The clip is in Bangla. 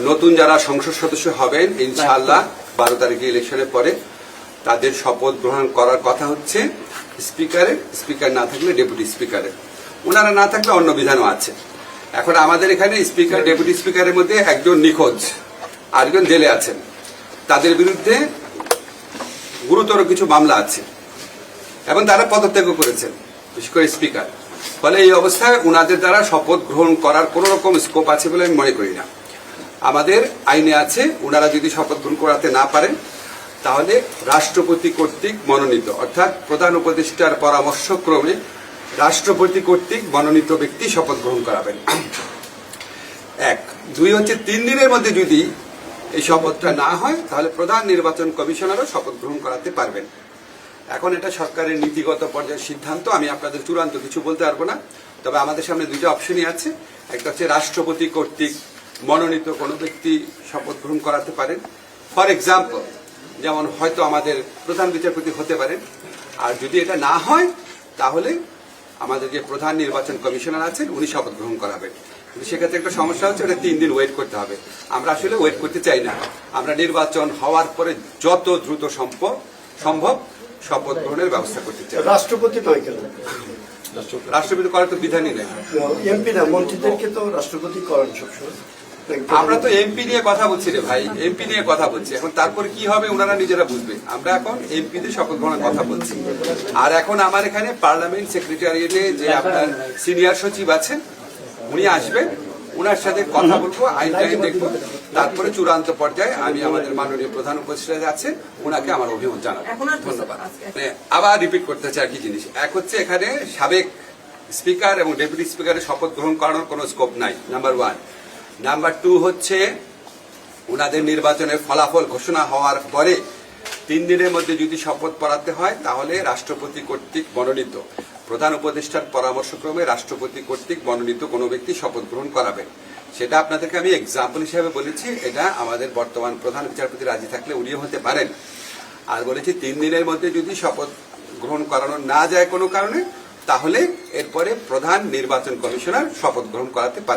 নতুন যারা সংসদ সদস্য হবেন ইনশাআল্লাহ 12 তারিখে ইলেকশনের পরে তাদের শপথ গ্রহণ করার কথা হচ্ছে স্পিকারের, স্পিকার না থাকলে ডেপুটি স্পিকারের, ওনারা না থাকলে অন্য বিধানও আছে। এখন আমাদের এখানে স্পিকার ডেপুটি স্পিকারের মধ্যে একজন নিখোঁজ, আরেকজন জেলে আছেন, তাদের বিরুদ্ধে গুরুতর কিছু মামলা আছে এবং তারা পদত্যাগ করেছেন, বিশেষ করে স্পিকার। ফলে এই অবস্থায় উনাদের দ্বারা শপথ গ্রহণ করার কোন রকম স্কোপ আছে বলে আমি মনে করি না। আমাদের আইনে আছে উনারা যদি শপথ গ্রহণ করাতে না পারেন তাহলে রাষ্ট্রপতি কর্তৃক মনোনীত, অর্থাৎ প্রধান উপদেষ্টার পরামর্শক্রমে রাষ্ট্রপতি কর্তৃক মনোনীত ব্যক্তি শপথ গ্রহণ করাবেন। 1, 2 হচ্ছে 3 দিনের মধ্যে যদি এই শপথটা না হয় তাহলে প্রধান নির্বাচন কমিশনারও শপথ গ্রহণ করাতে পারবেন। এখন এটা সরকারের নীতিগত পর্যায়ের সিদ্ধান্ত, আমি আপনাদের চূড়ান্ত কিছু বলতে পারবো না। তবে আমাদের সামনে দুইটা অপশনই আছে, একটা হচ্ছে রাষ্ট্রপতি কর্তৃক মনোনীত কোনো ব্যক্তি শপথ গ্রহণ করাতে পারেন। ফর এক্সাম্পল, যেমন হয়তো আমাদের প্রধান বিচারপতি হতে পারেন। আর যদি এটা না হয় তাহলে আমাদের যে প্রধান নির্বাচন কমিশনার আছেন উনি শপথ গ্রহণ করাবেন। কিন্তু সেক্ষেত্রে একটা সমস্যা হচ্ছে, ওটা 3 দিন ওয়েট করতে হবে। আমরা আসলে ওয়েট করতে চাই না। আমরা নির্বাচন হওয়ার পরে যত দ্রুত সম্ভব শপথ গ্রহণের ব্যবস্থা করতে চাই। রাষ্ট্রপতি নয় কেন? রাষ্ট্রপতি করার তো বিধানই নেই। এমপি না, মন্ত্রীদেরকে তো রাষ্ট্রপতি করেন সবসময়। আমরা তো এমপি নিয়ে কথা বলছি রে ভাই, এমপি নিয়ে কথা বলছি। এখন তারপরে কি হবে ওনারা নিজেরা বুঝবে। আমরা এখন এমপিদের শপথ গ্রহণের কথা বলছি। আর এখন আমার এখানে পার্লামেন্ট সেক্রেটারিয়েটে যে আপনার সিনিয়র সচিব আছেন উনি আসবেন, ওনার সাথে কথা বলবো, আইন দেখবো, তারপরে চূড়ান্ত পর্যায়ে আমি আমাদের মাননীয় প্রধান উপদেষ্টা আছেন ওনাকে আমার অভিমত জানাবো। ধন্যবাদ। আবার রিপিট করতে চাই কি জিনিস, এক হচ্ছে এখানে সাবেক স্পিকার এবং ডেপুটি স্পিকারের শপথ গ্রহণ করানোর কোনো স্কোপ নাই, নাম্বার 1। নাম্বার 2 হচ্ছে ওনাদের নির্বাচনের ফলাফল ঘোষণা হওয়ার পরে 3 দিনের মধ্যে যদি শপথ পড়াতে হয় তাহলে রাষ্ট্রপতি কর্তৃক মনোনীত, প্রধান উপদেষ্টার পরামর্শক্রমে রাষ্ট্রপতি কর্তৃক মনোনীত কোনো ব্যক্তি শপথ গ্রহণ করাবেন। সেটা আপনাদেরকে আমি এক্সাম্পল হিসেবে বলেছি। এটা আমাদের বর্তমান প্রধান বিচারপতি রাজি থাকলে উনিও হতে পারেন। আর বলেছি 3 দিনের মধ্যে যদি শপথ গ্রহণ করানো না যায় কোনো কারণে তাহলে এরপরে প্রধান নির্বাচন কমিশনার শপথ গ্রহণ করাতে পারবে।